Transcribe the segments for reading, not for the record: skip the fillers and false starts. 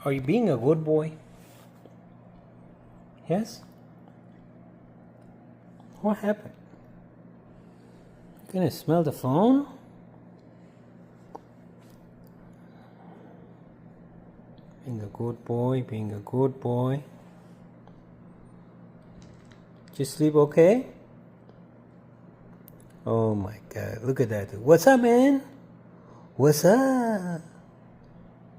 Are you being a good boy? Yes? What happened? You gonna smell the phone? Being a good boy, being a good boy. Did you sleep okay? Oh my god, look at that dude. What's up, man? What's up?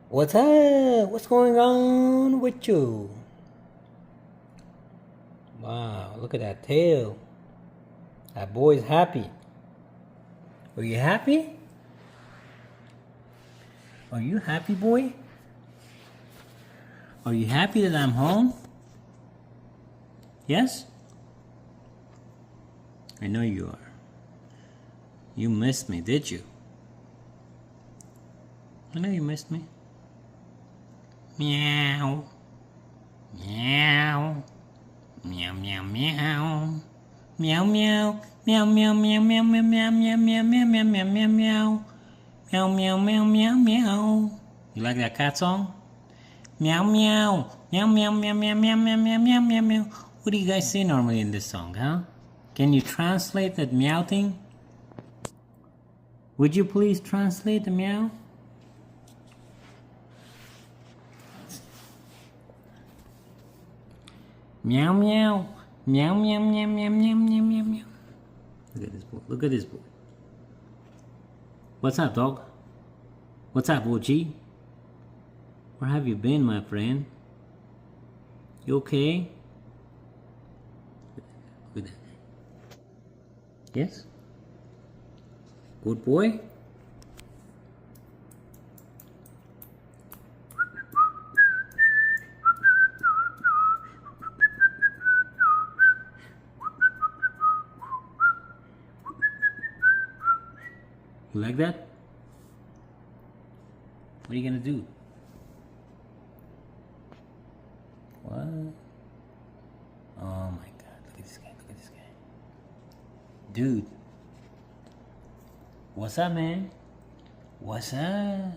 What's up? What's going on with you? Wow, look at that tail. That boy's happy. Are you happy? Are you happy, boy? Are you happy that I'm home? Yes? I know you are. You missed me, did you? I know you missed me. Meow. Meow. Meow, meow, meow. Meow, meow. Meow, meow, meow, meow, meow, meow, meow, meow, meow, meow, meow, meow. Meow, meow, meow, meow, meow. You like that cat song? Meow, meow. Meow, meow, meow, meow, meow, meow, meow, meow, meow, meow. What do you guys say normally in this song, huh? Can you translate that meow thing? Would you please translate the meow? Meow, meow. Meow, meow, meow, meow, meow, meow, meow, meow. Look at this boy. Look at this boy. What's up, dog? What's up, OG? Where have you been, my friend? You okay? Look at that. Yes? Good boy? You like that? What are you gonna do? What? Oh my god, look at this guy, look at this guy. Dude. What's up, man? What's up?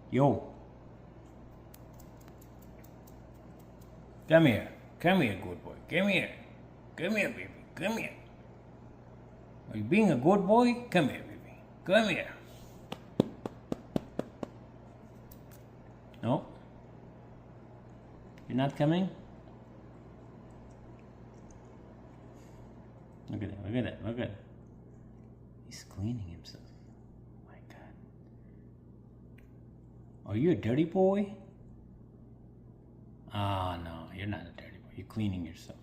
Yo. Come here. Come here, good boy. Come here. Come here, baby. Come here. Are you being a good boy? Come here, baby. Come here. No? You're not coming? Look at that, look at that, look at that. He's cleaning himself. Oh my god. Are you a dirty boy? Ah, no, you're not a dirty boy. You're cleaning yourself.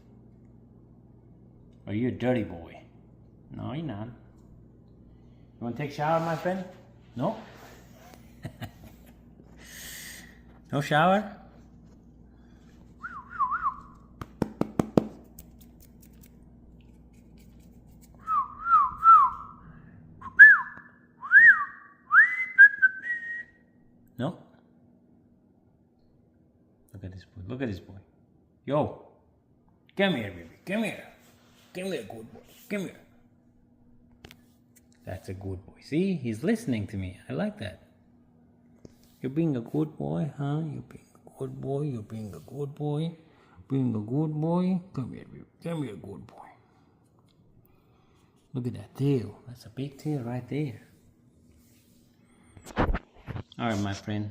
Are you a dirty boy? No, you're not. You want to take a shower, my friend? No? No shower? No? Look at this boy. Look at this boy. Yo. Come here, baby. Come here. Come here, good boy. Come here. That's a good boy. See? He's listening to me. I like that. You're being a good boy, huh? You're being a good boy. You're being a good boy. Being a good boy. Come here, baby. Come here, good boy. Look at that tail. That's a big tail right there. Alright, my friend.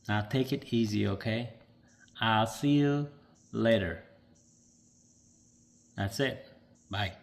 Now take it easy, okay? I'll see you later. That's it. Bye.